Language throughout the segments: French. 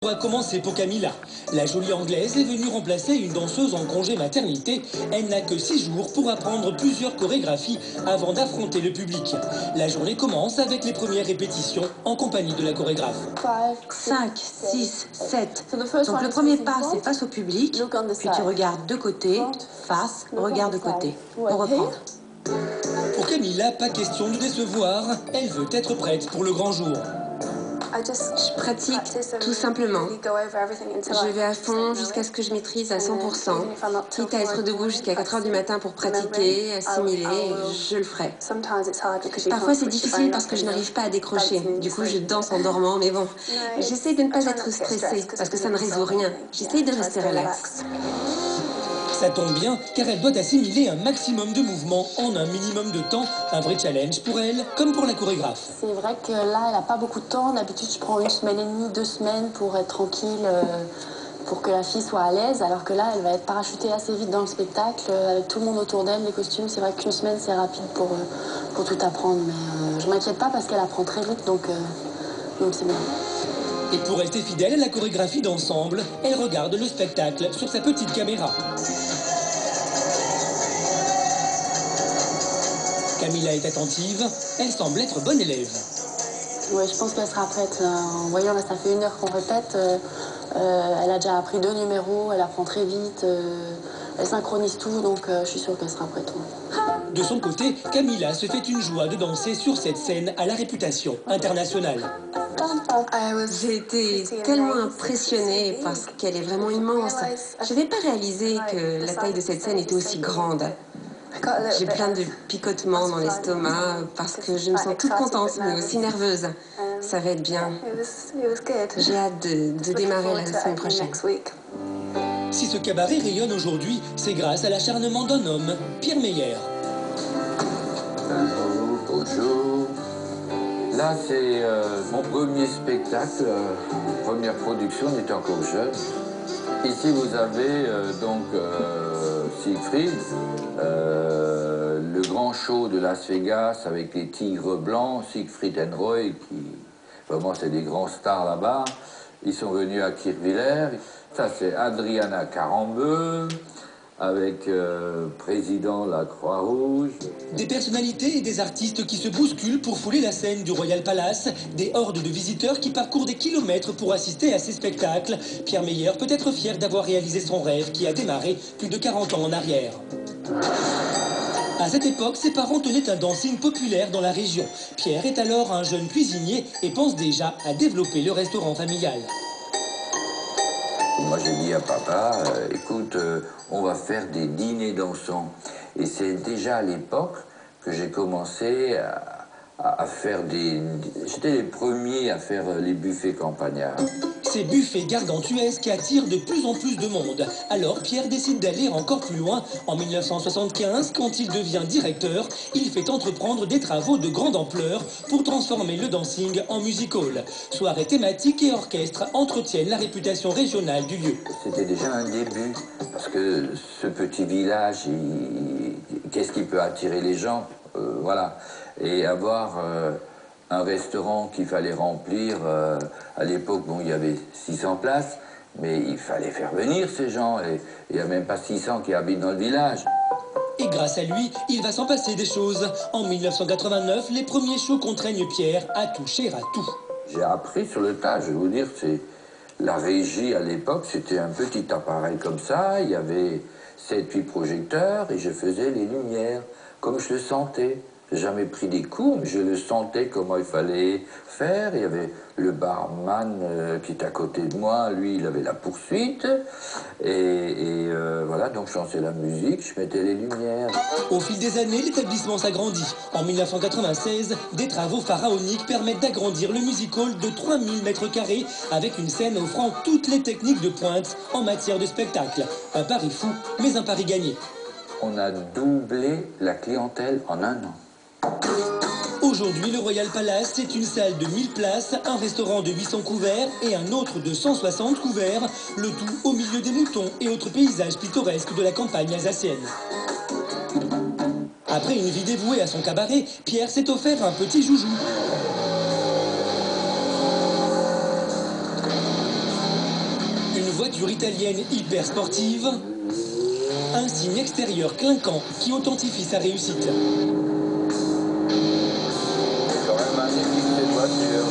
A commencé pour Camilla. La jolie anglaise est venue remplacer une danseuse en congé maternité. Elle n'a que 6 jours pour apprendre plusieurs chorégraphies avant d'affronter le public. La journée commence avec les premières répétitions en compagnie de la chorégraphe. 5, 6, 7. Donc le premier pas, c'est face au public, puis tu regardes de côté, face, regard de côté. On reprend. Pour Camilla, pas question de décevoir. Elle veut être prête pour le grand jour. Je pratique tout simplement. Je vais à fond jusqu'à ce que je maîtrise à 100%. Quitte à être debout jusqu'à 4 heures du matin pour pratiquer, assimiler, je le ferai. Parfois c'est difficile parce que je n'arrive pas à décrocher. Du coup je danse en dormant, mais bon. J'essaye de ne pas être stressée parce que ça ne résout rien. J'essaye de rester relax. Ça tombe bien, car elle doit assimiler un maximum de mouvements en un minimum de temps. Un vrai challenge pour elle, comme pour la chorégraphe. C'est vrai que là, elle n'a pas beaucoup de temps. D'habitude, je prends 1 semaine et demie, 2 semaines pour être tranquille, pour que la fille soit à l'aise. Alors que là, elle va être parachutée assez vite dans le spectacle, avec tout le monde autour d'elle, les costumes. C'est vrai qu'1 semaine, c'est rapide pour tout apprendre. Mais je ne m'inquiète pas parce qu'elle apprend très vite, donc c'est bien. Et pour rester fidèle à la chorégraphie d'ensemble, elle regarde le spectacle sur sa petite caméra. Camilla est attentive, elle semble être bonne élève. Oui, je pense qu'elle sera prête. En voyant, là, ça fait 1 heure qu'on répète. Elle a déjà appris 2 numéros, elle apprend très vite, elle synchronise tout, donc je suis sûre qu'elle sera prête. De son côté, Camilla se fait une joie de danser sur cette scène à la réputation internationale. J'ai été tellement impressionnée parce qu'elle est vraiment immense. Je n'avais pas réalisé que la taille de cette scène était aussi grande. J'ai plein de picotements dans l'estomac parce que je me sens toute contente mais aussi nerveuse. Ça va être bien. J'ai hâte de démarrer la semaine prochaine. Si ce cabaret rayonne aujourd'hui, c'est grâce à l'acharnement d'un homme, Pierre Meyer. Bonjour. Là, c'est mon premier spectacle, première production, on était encore jeune. Ici, vous avez Siegfried, le grand show de Las Vegas avec les tigres blancs, Siegfried and Roy, qui vraiment c'est des grands stars là-bas. Ils sont venus à Kirchwiller. Ça, c'est Adriana Carambeu, avec président la Croix-Rouge. Des personnalités et des artistes qui se bousculent pour fouler la scène du Royal Palace, des hordes de visiteurs qui parcourent des kilomètres pour assister à ces spectacles. Pierre Meyer peut être fier d'avoir réalisé son rêve qui a démarré plus de 40 ans en arrière. À cette époque, ses parents tenaient un dancing populaire dans la région. Pierre est alors un jeune cuisinier et pense déjà à développer le restaurant familial. Moi, j'ai dit à papa, écoute, on va faire des dîners dansants. Et c'est déjà à l'époque que j'ai commencé à faire des... J'étais les premiers à faire les buffets campagnards. Ces buffets gargantuesques attirent de plus en plus de monde. Alors Pierre décide d'aller encore plus loin. En 1975, quand il devient directeur, il fait entreprendre des travaux de grande ampleur pour transformer le dancing en music hall. Soirées thématiques et orchestres entretiennent la réputation régionale du lieu. C'était déjà un début, parce que ce petit village, qu'est-ce qui peut attirer les gens, voilà. Et avoir un restaurant qu'il fallait remplir, à l'époque, bon, il y avait 600 places, mais il fallait faire venir ces gens, et il n'y a même pas 600 qui habitent dans le village. Et grâce à lui, il va s'en passer des choses. En 1989, les premiers shows contraignent Pierre à toucher à tout. J'ai appris sur le tas, je vais vous dire, c'est la régie à l'époque, c'était un petit appareil comme ça, il y avait 7-8 projecteurs, et je faisais les lumières, comme je le sentais. J'ai jamais pris des cours, mais je le sentais comment il fallait faire. Il y avait le barman qui était à côté de moi, lui, il avait la poursuite. Et voilà, donc je chantais la musique, je mettais les lumières. Au fil des années, l'établissement s'agrandit. En 1996, des travaux pharaoniques permettent d'agrandir le music hall de 3000 m² avec une scène offrant toutes les techniques de pointe en matière de spectacle. Un pari fou, mais un pari gagné. On a doublé la clientèle en 1 an. Aujourd'hui, le Royal Palace, c'est une salle de 1000 places, un restaurant de 800 couverts et un autre de 160 couverts, le tout au milieu des moutons et autres paysages pittoresques de la campagne alsacienne. Après une vie dévouée à son cabaret, Pierre s'est offert un petit joujou. voiture italienne hyper sportive, un signe extérieur clinquant qui authentifie sa réussite. C'est quand même magnifique cette voiture.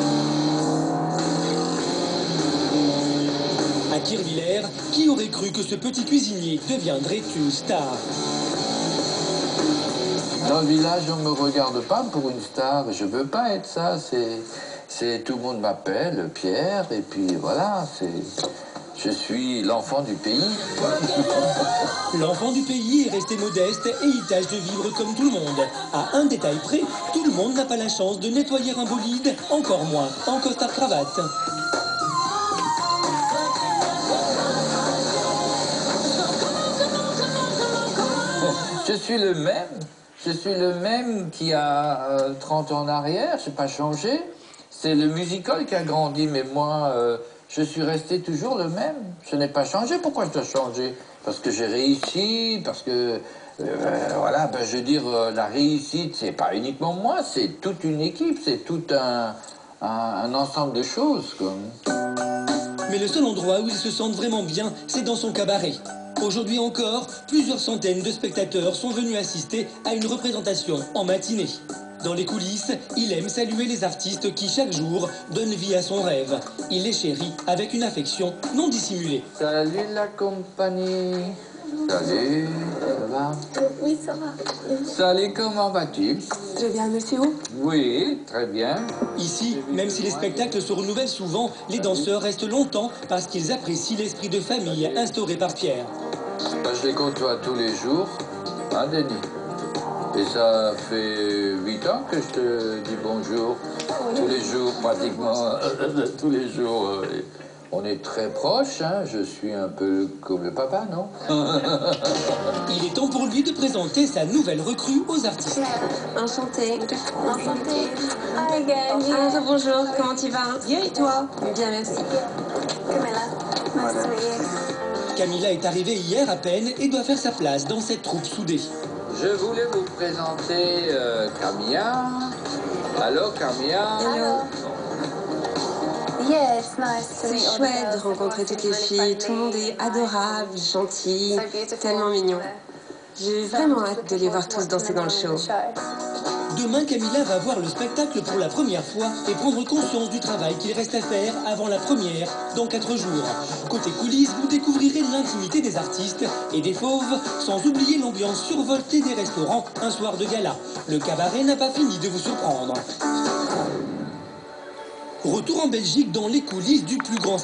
À Kirchwiller, qui aurait cru que ce petit cuisinier deviendrait une star? Dans le village, on ne me regarde pas pour une star. Je veux pas être ça. C'est tout le monde m'appelle Pierre, et puis voilà, je suis l'enfant du pays. L'enfant du pays est resté modeste et il tâche de vivre comme tout le monde. À un détail près, tout le monde n'a pas la chance de nettoyer un bolide, encore moins en costard-cravate. Je suis le même. Je suis le même qui a 30 ans en arrière. Je n'ai pas changé. C'est le musical qui a grandi, mais moi, je suis resté toujours le même. Je n'ai pas changé. Pourquoi je dois changer? Parce que j'ai réussi, parce que, voilà, ben, je veux dire, la réussite, c'est pas uniquement moi, c'est toute une équipe, c'est tout un ensemble de choses, comme. Mais le seul endroit où ils se sentent vraiment bien, c'est dans son cabaret. Aujourd'hui encore, plusieurs centaines de spectateurs sont venus assister à une représentation en matinée. Dans les coulisses, il aime saluer les artistes qui, chaque jour, donnent vie à son rêve. Il les chérit avec une affection non dissimulée. Salut la compagnie. Salut, ça va? Oui, ça va. Salut, comment vas-tu? Très bien, monsieur. Oui, très bien. Ici, même si les spectacles se renouvellent souvent, les danseurs restent longtemps parce qu'ils apprécient l'esprit de famille instauré par Pierre. Ben, je les côtoie tous les jours, hein, Denis? Et ça fait 8 ans que je te dis bonjour. Tous les jours, pratiquement. Tous les jours. On est très proches, hein. Je suis un peu comme le papa, non? Il est temps pour lui de présenter sa nouvelle recrue aux artistes. Enchantée. Enchantée. Hi again. Ah, bonjour, comment tu vas? Bien et toi? Bien, merci. Camilla est arrivée hier à peine et doit faire sa place dans cette troupe soudée. Je voulais vous présenter Camilla. Allô, Camilla? Hello. C'est chouette de rencontrer toutes les filles. Tout le monde est adorable, gentil, tellement mignon. J'ai vraiment hâte de les voir tous danser dans le show. Demain, Camilla va voir le spectacle pour la première fois et prendre conscience du travail qu'il reste à faire avant la première, dans 4 jours. Côté coulisses, vous découvrirez l'intimité des artistes et des fauves, sans oublier l'ambiance survoltée des restaurants un soir de gala. Le cabaret n'a pas fini de vous surprendre. Retour en Belgique dans les coulisses du plus grand